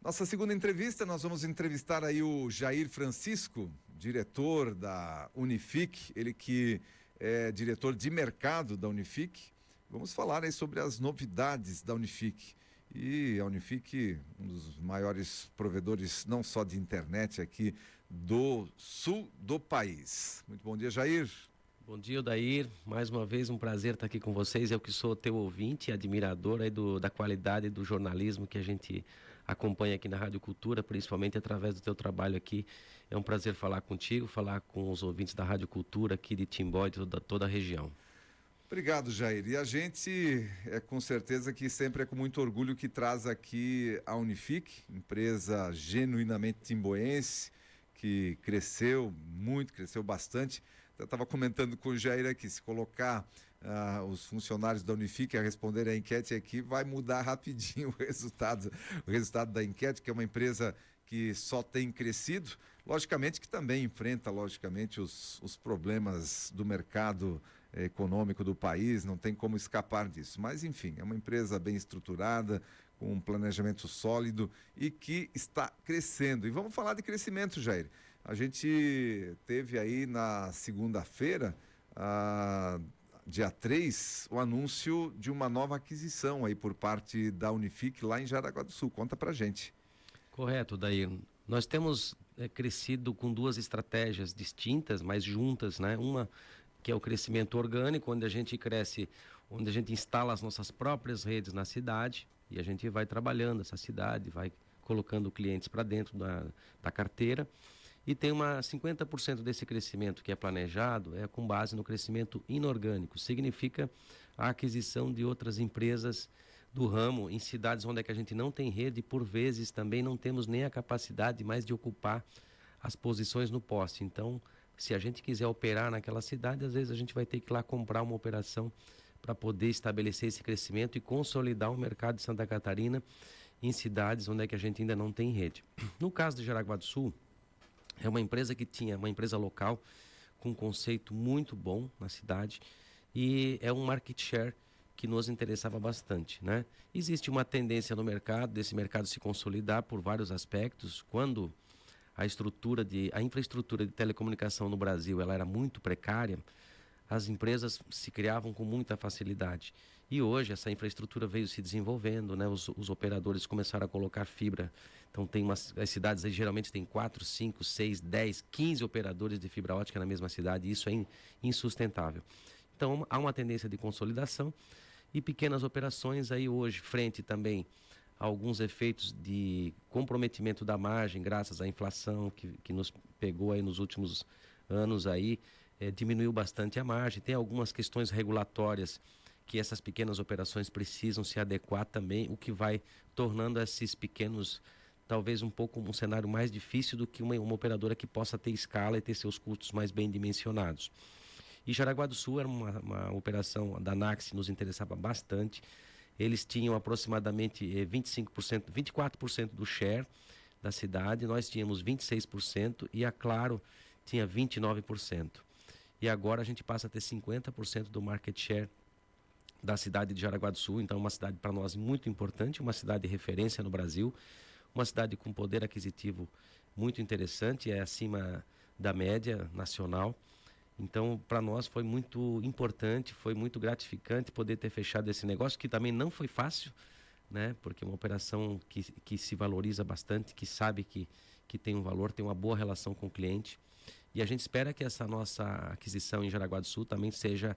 Nossa segunda entrevista, nós vamos entrevistar aí o Jair Francisco, diretor da Unifique, ele que é diretor de mercado da Unifique. Vamos falar aí sobre as novidades da Unifique. E a Unifique, um dos maiores provedores não só de internet aqui do sul do país. Muito bom dia, Jair. Bom dia, Odair. Mais uma vez um prazer estar aqui com vocês. Eu que sou teu ouvinte e admirador aí da qualidade do jornalismo que a gente acompanha aqui na Rádio Cultura, principalmente através do teu trabalho aqui. É um prazer falar contigo, falar com os ouvintes da Rádio Cultura aqui de Timbó e toda a região. Obrigado, Jair. E a gente com certeza que sempre é com muito orgulho que traz aqui a Unifique, empresa genuinamente timboense, que cresceu muito, cresceu bastante. Eu estava comentando com o Jair aqui, se colocar os funcionários da Unifique a responderem a enquete aqui, vai mudar rapidinho o resultado da enquete, que é uma empresa que só tem crescido, logicamente que também enfrenta, os problemas do mercado econômico do país, não tem como escapar disso, mas enfim, é uma empresa bem estruturada, com um planejamento sólido e que está crescendo. E vamos falar de crescimento, Jair. A gente teve aí na segunda-feira, dia 3, o anúncio de uma nova aquisição aí por parte da Unifique lá em Jaraguá do Sul. Conta pra gente. Correto, Odair. Nós temos crescido com duas estratégias distintas, mas juntas, né? Uma que é o crescimento orgânico, onde a gente cresce, onde a gente instala as nossas próprias redes na cidade e a gente vai trabalhando essa cidade, vai colocando clientes para dentro da carteira. E tem 50% desse crescimento que é planejado com base no crescimento inorgânico. Significa a aquisição de outras empresas do ramo em cidades onde é que a gente não tem rede e por vezes também não temos nem a capacidade mais de ocupar as posições no poste. Então, se a gente quiser operar naquela cidade, às vezes a gente vai ter que ir lá comprar uma operação para poder estabelecer esse crescimento e consolidar o mercado de Santa Catarina em cidades onde é que a gente ainda não tem rede. No caso de Jaraguá do Sul, é uma empresa que tinha, uma empresa local com um conceito muito bom na cidade e é um market share que nos interessava bastante, né? Existe uma tendência no mercado, desse mercado se consolidar por vários aspectos. Quando a infraestrutura de telecomunicação no Brasil ela era muito precária, as empresas se criavam com muita facilidade. E hoje essa infraestrutura veio se desenvolvendo, né? Os operadores começaram a colocar fibra. Então as cidades aí, geralmente tem 4, 5, 6, 10, 15 operadores de fibra ótica na mesma cidade, e isso é insustentável. Então há uma tendência de consolidação e pequenas operações aí hoje, frente também a alguns efeitos de comprometimento da margem, graças à inflação que nos pegou aí nos últimos anos aí, diminuiu bastante a margem. Tem algumas questões regulatórias que essas pequenas operações precisam se adequar também, o que vai tornando esses pequenos, talvez um cenário mais difícil do que uma operadora que possa ter escala e ter seus custos mais bem dimensionados. E Jaraguá do Sul era uma operação da Naxi, nos interessava bastante. Eles tinham aproximadamente 25%, 24% do share da cidade, nós tínhamos 26% e a Claro tinha 29%. E agora a gente passa a ter 50% do market share da cidade de Jaraguá do Sul. Então, uma cidade para nós muito importante, uma cidade de referência no Brasil, uma cidade com poder aquisitivo muito interessante, é acima da média nacional. Então, para nós foi muito importante, foi muito gratificante poder ter fechado esse negócio, que também não foi fácil, né? Porque é uma operação que se valoriza bastante, que sabe que tem um valor, tem uma boa relação com o cliente. E a gente espera que essa nossa aquisição em Jaraguá do Sul também seja,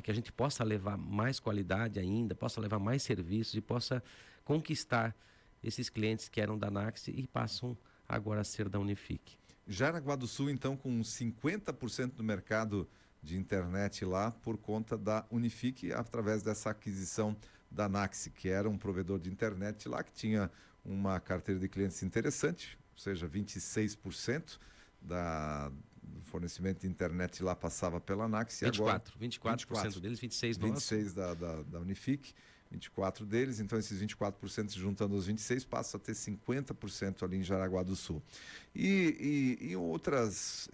que a gente possa levar mais qualidade ainda, possa levar mais serviços e possa conquistar esses clientes que eram da Naxi e passam agora a ser da Unifique. Jaraguá do Sul, então, com 50% do mercado de internet lá por conta da Unifique, através dessa aquisição da Naxi, que era um provedor de internet lá, que tinha uma carteira de clientes interessante, ou seja, 26% do fornecimento de internet lá passava pela Naxi. 24% deles, 26% 26% da Unifique. 24 deles, então esses 24% se juntando aos 26 passa a ter 50% ali em Jaraguá do Sul. E em outras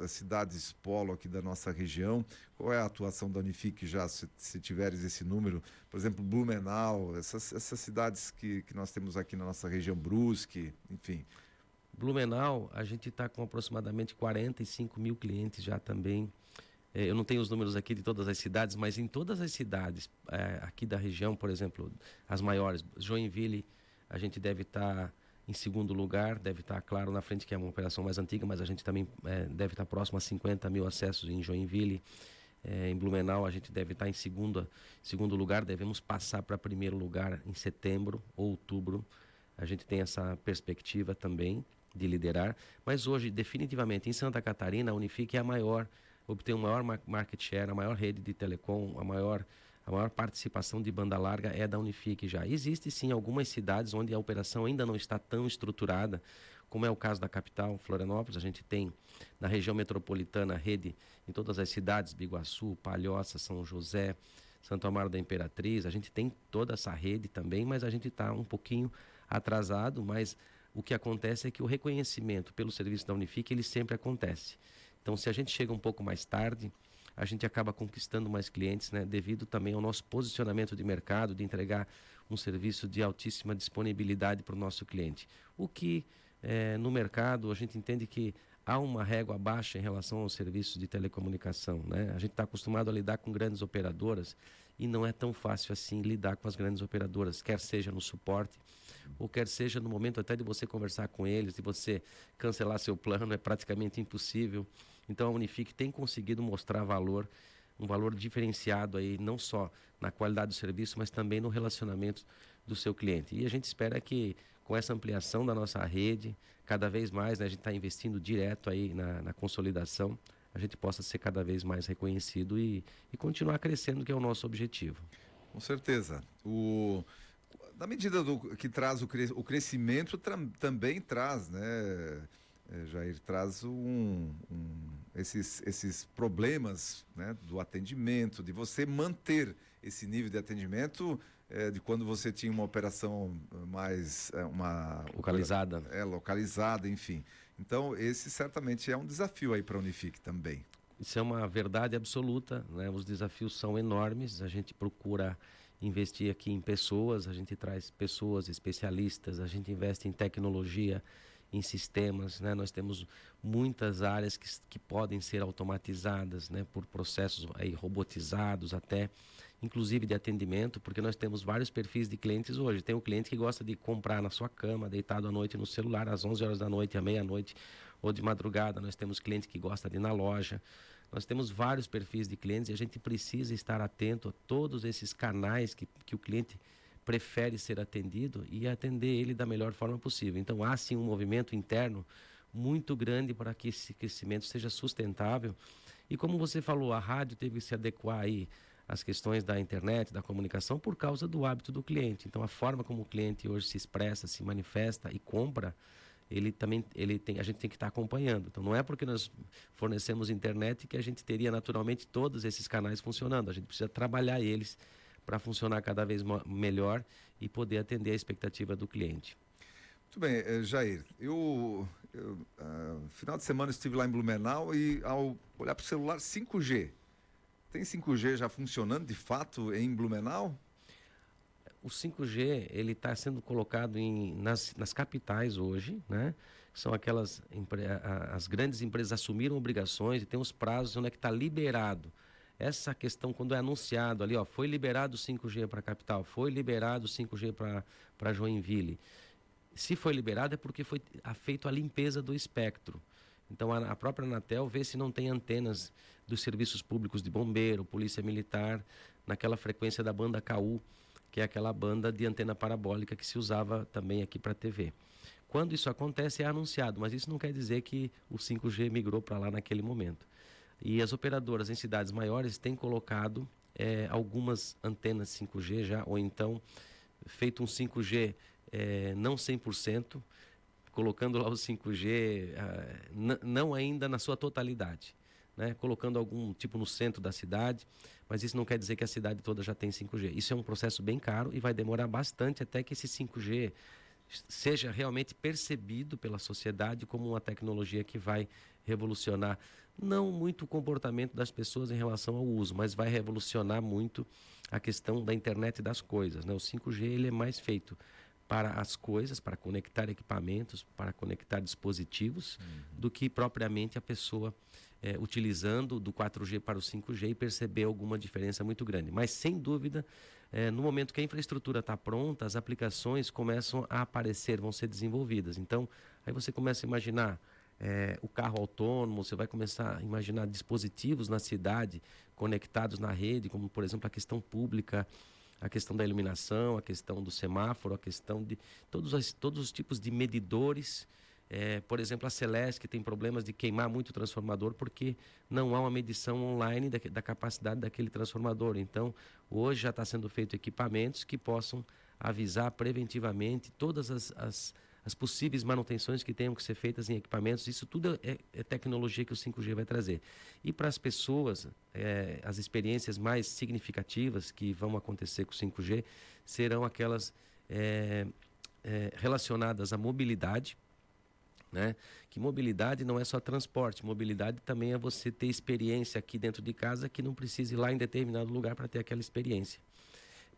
cidades polo aqui da nossa região, qual é a atuação da Unifique já, se tiveres esse número? Por exemplo, Blumenau, essas cidades que nós temos aqui na nossa região, Brusque, enfim. Blumenau, a gente está com aproximadamente 45 mil clientes já também. Eu não tenho os números aqui de todas as cidades, mas em todas as cidades aqui da região, por exemplo, as maiores, Joinville, a gente deve estar em segundo lugar, deve estar, claro, na frente, que é uma operação mais antiga, mas a gente também deve estar próximo a 50 mil acessos em Joinville. Em Blumenau, a gente deve estar em segundo lugar, devemos passar para primeiro lugar em setembro ou outubro. A gente tem essa perspectiva também de liderar, mas hoje, definitivamente, em Santa Catarina, a Unifique é a maior, obtém o maior market share, a maior rede de telecom, a maior participação de banda larga é da Unifique já. Existe sim algumas cidades onde a operação ainda não está tão estruturada, como é o caso da capital, Florianópolis. A gente tem na região metropolitana rede em todas as cidades, Biguaçu, Palhoça, São José, Santo Amaro da Imperatriz. A gente tem toda essa rede também, mas a gente está um pouquinho atrasado, mas o que acontece é que o reconhecimento pelo serviço da Unifique, ele sempre acontece. Então, se a gente chega um pouco mais tarde, a gente acaba conquistando mais clientes, né, devido também ao nosso posicionamento de mercado, de entregar um serviço de altíssima disponibilidade para o nosso cliente. O que, no mercado, a gente entende que há uma régua baixa em relação aos serviços de telecomunicação, né? A gente está acostumado a lidar com grandes operadoras e não é tão fácil assim lidar com as grandes operadoras, quer seja no suporte, ou quer seja no momento até de você conversar com eles, de você cancelar seu plano, é praticamente impossível. Então a Unifique tem conseguido mostrar valor, um valor diferenciado aí, não só na qualidade do serviço, mas também no relacionamento do seu cliente. E a gente espera que com essa ampliação da nossa rede, cada vez mais, né, a gente está investindo direto aí na consolidação, a gente possa ser cada vez mais reconhecido e continuar crescendo, que é o nosso objetivo. Com certeza. Na medida que traz o crescimento, também traz, né, Jair, traz esses problemas, né, do atendimento, de você manter esse nível de atendimento de quando você tinha uma operação mais Localizada. Localizada, enfim. Então, esse certamente é um desafio aí para a Unifique também. Isso é uma verdade absoluta, né? Os desafios são enormes, a gente procura investir aqui em pessoas, a gente traz pessoas especialistas, a gente investe em tecnologia, em sistemas, né? Nós temos muitas áreas que podem ser automatizadas, né? Por processos aí robotizados até, inclusive de atendimento, porque nós temos vários perfis de clientes hoje. Tem o cliente que gosta de comprar na sua cama, deitado à noite no celular, às 11 horas da noite, à meia-noite ou de madrugada. Nós temos cliente que gosta de ir na loja. Nós temos vários perfis de clientes e a gente precisa estar atento a todos esses canais que o cliente prefere ser atendido e atender ele da melhor forma possível. Então, há sim um movimento interno muito grande para que esse crescimento seja sustentável. E como você falou, a rádio teve que se adequar aí às questões da internet, da comunicação, por causa do hábito do cliente. Então, a forma como o cliente hoje se expressa, se manifesta e compra, a gente tem que estar acompanhando. Então, não é porque nós fornecemos internet que a gente teria naturalmente todos esses canais funcionando. A gente precisa trabalhar eles para funcionar cada vez melhor e poder atender a expectativa do cliente. Muito bem, Jair. Final de semana estive lá em Blumenau e ao olhar para o celular, 5G. Tem 5G já funcionando de fato em Blumenau? O 5G ele está sendo colocado nas capitais hoje, né? São as grandes empresas assumiram obrigações e tem os prazos onde é que está liberado. Essa questão, quando é anunciado ali, ó, foi liberado 5G para a capital, foi liberado 5G para Joinville. Se foi liberado é porque foi feita a limpeza do espectro. Então, a própria Anatel vê se não tem antenas dos serviços públicos de bombeiro, polícia militar, naquela frequência da banda KU, que é aquela banda de antena parabólica que se usava também aqui para a TV. Quando isso acontece, é anunciado, mas isso não quer dizer que o 5G migrou para lá naquele momento. E as operadoras em cidades maiores têm colocado algumas antenas 5G já, ou então feito um 5G não 100%, colocando lá o 5G não ainda na sua totalidade, né? Colocando algum tipo no centro da cidade, mas isso não quer dizer que a cidade toda já tem 5G. Isso é um processo bem caro e vai demorar bastante até que esse 5G seja realmente percebido pela sociedade como uma tecnologia que vai revolucionar não muito o comportamento das pessoas em relação ao uso, mas vai revolucionar muito a questão da internet das coisas, né? O 5G ele é mais feito para as coisas, para conectar equipamentos, para conectar dispositivos, do que propriamente a pessoa utilizando do 4G para o 5G e perceber alguma diferença muito grande. Mas, sem dúvida, no momento que a infraestrutura está pronta, as aplicações começam a aparecer, vão ser desenvolvidas. Então, aí você começa a imaginar o carro autônomo, você vai começar a imaginar dispositivos na cidade conectados na rede, como, por exemplo, a questão pública, a questão da iluminação, a questão do semáforo, a questão de todos os tipos de medidores. Por exemplo, a Celesc, que tem problemas de queimar muito o transformador porque não há uma medição online da capacidade daquele transformador. Então, hoje já está sendo feito equipamentos que possam avisar preventivamente todas as possíveis manutenções que tenham que ser feitas em equipamentos. Isso tudo é tecnologia que o 5G vai trazer. E para as pessoas, as experiências mais significativas que vão acontecer com o 5G serão aquelas relacionadas à mobilidade, né? Que mobilidade não é só transporte, mobilidade também é você ter experiência aqui dentro de casa que não precisa ir lá em determinado lugar para ter aquela experiência.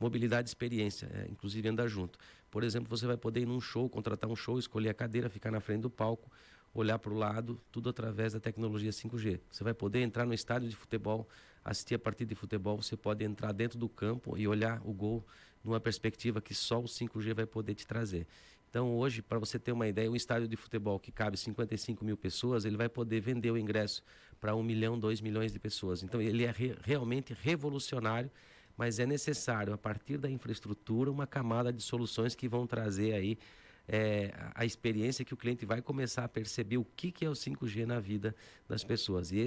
Mobilidade e experiência, inclusive andar junto. Por exemplo, você vai poder ir num show, contratar um show, escolher a cadeira, ficar na frente do palco, olhar para o lado, tudo através da tecnologia 5G. Você vai poder entrar no estádio de futebol, assistir a partida de futebol, você pode entrar dentro do campo e olhar o gol numa perspectiva que só o 5G vai poder te trazer. Então, hoje, para você ter uma ideia, um estádio de futebol que cabe 55 mil pessoas, ele vai poder vender o ingresso para 1 milhão, 2 milhões de pessoas. Então, ele é realmente revolucionário, mas é necessário, a partir da infraestrutura, uma camada de soluções que vão trazer aí a experiência que o cliente vai começar a perceber o que é o 5G na vida das pessoas. E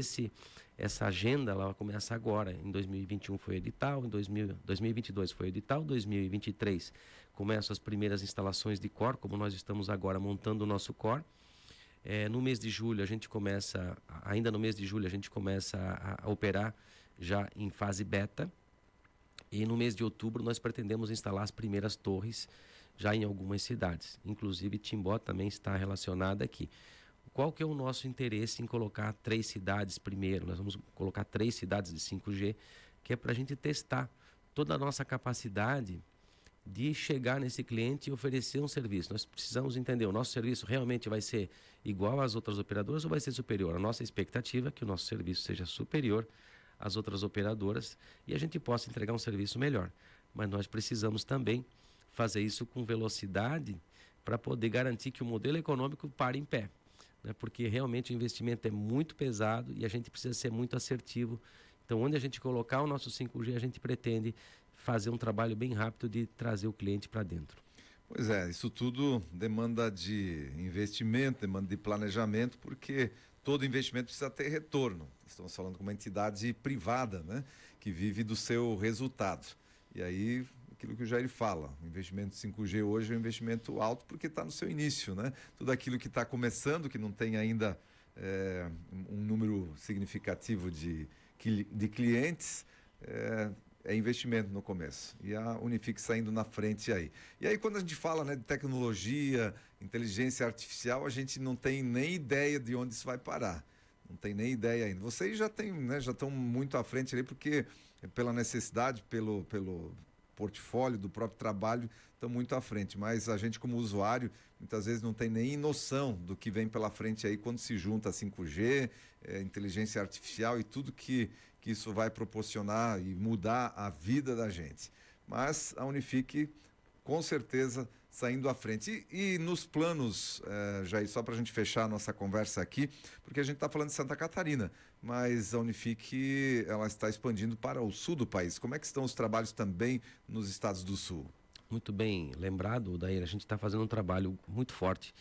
essa agenda ela vai começar agora. Em 2021 foi edital, em 2022 foi edital, 2023 começam as primeiras instalações de core, como nós estamos agora montando o nosso core. No mês de julho, ainda no mês de julho, a gente começa a operar já em fase beta. E no mês de outubro nós pretendemos instalar as primeiras torres já em algumas cidades. Inclusive Timbó também está relacionada aqui. Qual que é o nosso interesse em colocar 3 cidades primeiro? Nós vamos colocar 3 cidades de 5G, que é para a gente testar toda a nossa capacidade de chegar nesse cliente e oferecer um serviço. Nós precisamos entender, o nosso serviço realmente vai ser igual às outras operadoras ou vai ser superior? A nossa expectativa é que o nosso serviço seja superior às outras operadoras e a gente possa entregar um serviço melhor. Mas nós precisamos também fazer isso com velocidade para poder garantir que o modelo econômico pare em pé, né? Porque realmente o investimento é muito pesado e a gente precisa ser muito assertivo. Então, onde a gente colocar o nosso 5G, a gente pretende fazer um trabalho bem rápido de trazer o cliente para dentro. Pois é, isso tudo demanda de investimento, demanda de planejamento, porque todo investimento precisa ter retorno. Estamos falando com uma entidade privada, né, que vive do seu resultado. E aí, aquilo que o Jair fala, o investimento 5G hoje é um investimento alto porque está no seu início, né? Tudo aquilo que está começando, que não tem ainda um número significativo de clientes, é investimento no começo. E a Unifique saindo na frente aí. E aí, quando a gente fala, né, de tecnologia, inteligência artificial, a gente não tem nem ideia de onde isso vai parar. Não tem nem ideia ainda. Vocês já têm, né, já estão muito à frente ali, porque pela necessidade, pelo portfólio do próprio trabalho, estão muito à frente. Mas a gente, como usuário, muitas vezes não tem nem noção do que vem pela frente aí quando se junta a 5G, inteligência artificial e tudo que isso vai proporcionar e mudar a vida da gente. Mas a Unifique, com certeza, saindo à frente. E nos planos, Jair, só para a gente fechar a nossa conversa aqui, porque a gente está falando de Santa Catarina, mas a Unifique ela está expandindo para o sul do país. Como é que estão os trabalhos também nos estados do sul? Muito bem lembrado, Daí a gente está fazendo um trabalho muito forte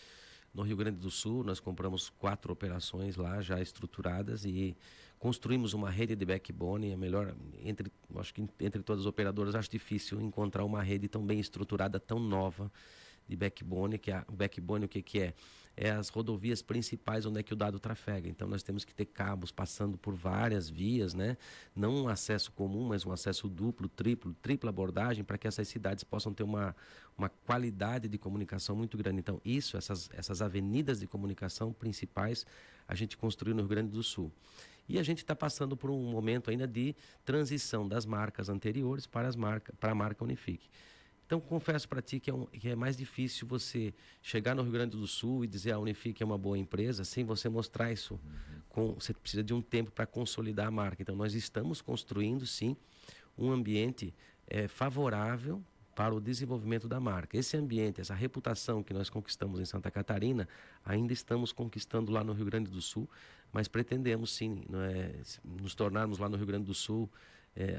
no Rio Grande do Sul. Nós compramos 4 operações lá já estruturadas e construímos uma rede de backbone. É melhor, acho que entre todas as operadoras, acho difícil encontrar uma rede tão bem estruturada, tão nova, de backbone, o backbone o que é? É as rodovias principais onde é que o dado trafega. Então nós temos que ter cabos passando por várias vias, né? Não um acesso comum, mas um acesso duplo, tripla abordagem, para que essas cidades possam ter uma qualidade de comunicação muito grande. Então essas avenidas de comunicação principais a gente construiu no Rio Grande do Sul. E a gente está passando por um momento ainda de transição das marcas anteriores para a marca Unifique. Então, confesso para ti que é mais difícil você chegar no Rio Grande do Sul e dizer a Unifique é uma boa empresa, sem você mostrar isso. Você precisa de um tempo para consolidar a marca. Então, nós estamos construindo, sim, um ambiente favorável para o desenvolvimento da marca. Esse ambiente, essa reputação que nós conquistamos em Santa Catarina, ainda estamos conquistando lá no Rio Grande do Sul, mas pretendemos, sim, nos tornarmos lá no Rio Grande do Sul,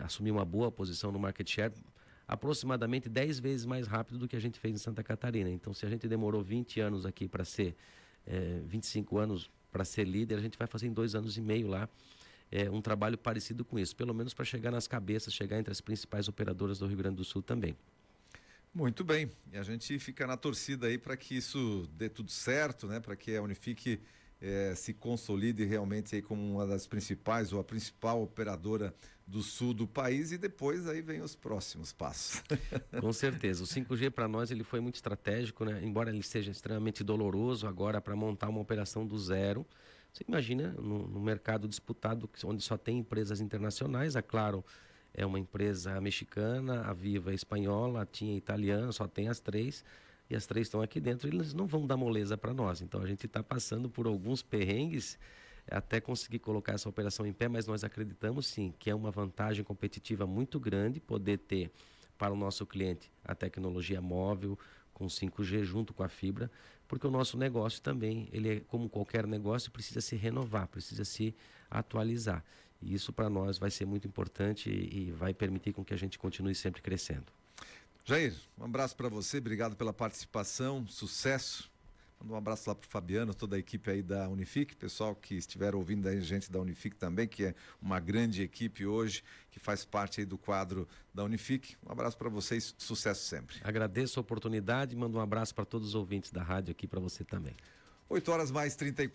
assumir uma boa posição no market share, aproximadamente 10 vezes mais rápido do que a gente fez em Santa Catarina. Então, se a gente demorou 20 anos aqui para ser, 25 anos para ser líder, a gente vai fazer em 2 anos e meio lá um trabalho parecido com isso, pelo menos para chegar nas cabeças, chegar entre as principais operadoras do Rio Grande do Sul também. Muito bem, e a gente fica na torcida aí para que isso dê tudo certo, né? Para que a Unifique se consolide realmente aí como uma das principais ou a principal operadora do sul do país, e depois aí vem os próximos passos. Com certeza, o 5G para nós ele foi muito estratégico, né? Embora ele seja extremamente doloroso agora para montar uma operação do zero. Você imagina no mercado disputado onde só tem empresas internacionais, a Claro é uma empresa mexicana, a Viva é espanhola, a TIM é italiana, só tem as 3. E as 3 estão aqui dentro, e eles não vão dar moleza para nós. Então, a gente está passando por alguns perrengues até conseguir colocar essa operação em pé, mas nós acreditamos, sim, que é uma vantagem competitiva muito grande poder ter para o nosso cliente a tecnologia móvel com 5G junto com a fibra, porque o nosso negócio também, ele é como qualquer negócio, precisa se renovar, precisa se atualizar. E isso para nós vai ser muito importante e vai permitir com que a gente continue sempre crescendo. Jair, um abraço para você, obrigado pela participação, sucesso. Manda um abraço lá para o Fabiano, toda a equipe aí da Unifique, pessoal que estiver ouvindo aí, gente da Unifique também, que é uma grande equipe hoje, que faz parte aí do quadro da Unifique. Um abraço para vocês, sucesso sempre. Agradeço a oportunidade e mando um abraço para todos os ouvintes da rádio aqui para você também. 8h mais 34.